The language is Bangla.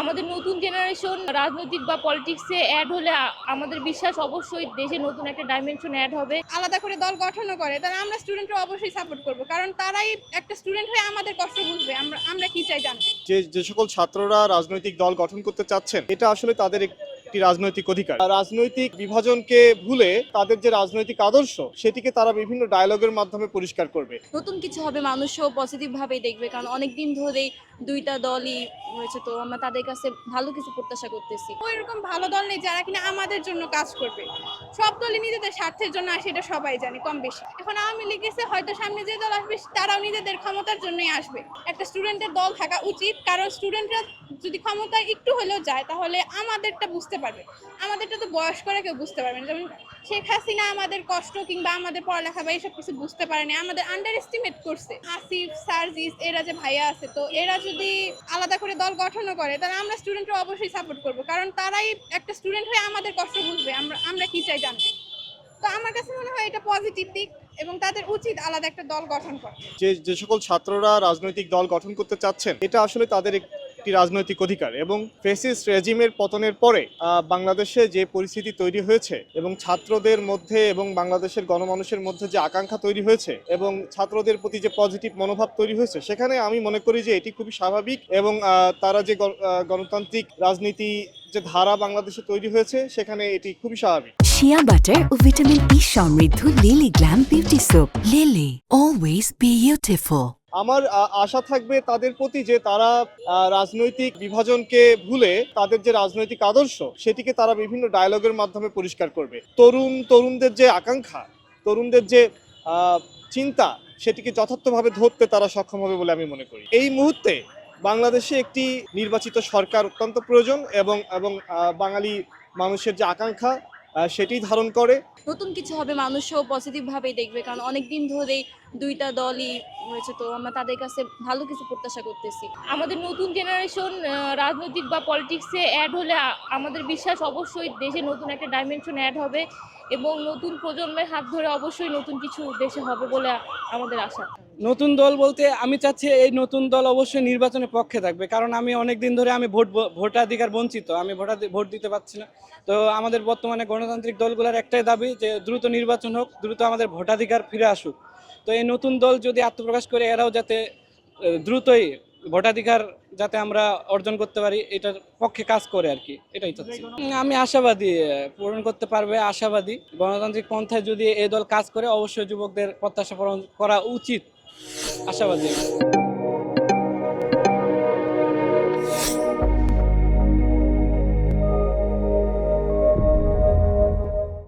আমাদের নতুন জেনারেশন রাজনৈতিক বা পলিটিক্সে অ্যাড হলে আমাদের বিশ্বাস অবশ্যই দেশে নতুন একটা ডাইমেনশন অ্যাড হবে। আলাদা করে দল গঠনও করে, তাহলে আমরা স্টুডেন্টরা অবশ্যই সাপোর্ট করব, কারণ তারাই একটা স্টুডেন্ট হয়ে আমাদের কষ্ট বুঝবে, আমরা কি চাই জানবে। যে সকল ছাত্ররা রাজনৈতিক দল গঠন করতে চাচ্ছেন, এটা আসলে তাদের একটি রাজনৈতিক অধিকার। রাজনৈতিক বিভাজনকে ভুলে তাদের যে রাজনৈতিক আদর্শ, সেটিকে তারা বিভিন্ন ডায়ালগের মাধ্যমে পরিষ্কার করবে। নতুন কিছু হবে, মানুষও পজিটিভ ভাবে দেখবে, কারণ অনেকদিন ধরেই দুইটা দলই হয়েছে, তো আমরা তাদের কাছে ভালো কিছু প্রত্যাশা করতেছি। ওইরকম ভালো দল নেই যারা কিনা আমাদের জন্য কাজ করবে। সব দলই নিজেদের স্বার্থের জন্য আসে, এটা সবাই জানে কম বেশি। এখন আওয়ামী লীগ এসে হয়তো সামনে যে দল আসবে তারাও নিজেদের ক্ষমতার জন্যই আসবে। একটা স্টুডেন্টের দল থাকা উচিত, কারণ স্টুডেন্টরা যদি ক্ষমতায় একটু হলেও যায় তাহলে আমাদেরটা বুঝতে পারবে। আমাদেরটা তো বয়স্করা কেউ বুঝতে পারবে না। যেমন শেখ হাসিনা আমাদের কষ্ট কিংবা আমাদের পড়ালেখা বা এইসব কিছু বুঝতে পারেনি, আমাদের আন্ডার এস্টিমেট করছে। আসিফ, সার্জিস, এরা যে ভাইয়া আছে, তো এরা যদি আলাদা করে দল গঠনও করে তাহলে আমরা স্টুডেন্টরা অবশ্যই সাপোর্ট করব, কারণ তারাই একটা স্টুডেন্ট হয়ে আমাদের কষ্ট বুঝবে, আমরা কি চাই জানবে। তো আমার কাছে মনে হয় এটা পজিটিভ দিক এবং তাদের উচিত আলাদা একটা দল গঠন করা। যে সকল ছাত্ররা রাজনৈতিক দল গঠন করতে চাচ্ছেন, এটা আসলে তাদের একটি রাজনৈতিক অধিকার। এবং ফ্যাসিস্ট রেজিমের পতনের পরে বাংলাদেশে যে পরিস্থিতি তৈরি হয়েছে এবং ছাত্রদের মধ্যে এবং বাংলাদেশের গণমানুষের মধ্যে যে আকাঙ্ক্ষা তৈরি হয়েছে এবং ছাত্রদের প্রতি যে পজিটিভ মনোভাব তৈরি হয়েছে, সেখানে আমি মনে করি যে এটি খুবই স্বাভাবিক। এবং তারা যে গণতান্ত্রিক রাজনীতি যে ধারা বাংলাদেশে তৈরি হয়েছে, সেখানে এটি খুবই স্বাভাবিক। শিয়া বাটার ও ভিটামিন ই সমৃদ্ধ lily glam beauty soap. Lily, always beautiful. আমার আশা থাকবে তাদের প্রতি যে তারা রাজনৈতিক বিভাজনকে ভুলে তাদের যে রাজনৈতিক আদর্শ, সেটিকে তারা বিভিন্ন ডায়ালগের মাধ্যমে পরিষ্কার করবে। তরুণদের যে আকাঙ্ক্ষা, তরুণদের যে চিন্তা, সেটিকে যথার্থভাবে ধরতে তারা সক্ষম হবে বলে আমি মনে করি। এই মুহূর্তে বাংলাদেশে একটি নির্বাচিত সরকার অত্যন্ত প্রয়োজন এবং বাঙালি মানুষের যে আকাঙ্ক্ষা সেটি ধারণ করে। নতুন কিছু হবে, মানুষও পজিটিভ ভাবে দেখবে, কারণ অনেকদিন ধরেই দুইটা দলই হয়েছে, তো আমরা তাদের কাছে ভালো কিছু প্রত্যাশা করতেছি। আমাদের নতুন জেনারেশন রাজনৈতিক বা পলিটিক্সে অ্যাড হলে আমাদের বিশ্বাস অবশ্যই দেশে নতুন একটা ডাইমেনশন অ্যাড হবে এবং নতুন প্রজন্মের হাত ধরে অবশ্যই নতুন কিছু দেশে হবে বলে আমাদের আশা। নতুন দল বলতে আমি চাচ্ছি এই নতুন দল অবশ্যই নির্বাচনের পক্ষে থাকবে, কারণ আমি অনেকদিন ধরে আমি ভোটাধিকার বঞ্চিত, আমি ভোট দিতে পারছি না। তো আমাদের বর্তমানে গণতান্ত্রিক দলগুলোর একটাই দাবি যে দ্রুত নির্বাচন হোক, দ্রুত আমাদের ভোটাধিকার ফিরে আসুক। তো এই নতুন দল যদি আত্মপ্রকাশ করে, এরাও যাতে দ্রুতই ভোটাধিকার যাতে আমরা অর্জন করতে পারি, এটার পক্ষে কাজ করে আর কি, এটাই চাচ্ছি। আমি আশাবাদী পূরণ করতে পারবে, আশাবাদী। গণতান্ত্রিক পন্থায় যদি এই দল কাজ করে, অবশ্যই যুবকদের প্রত্যাশা পূরণ করা উচিত, আশাবাদী।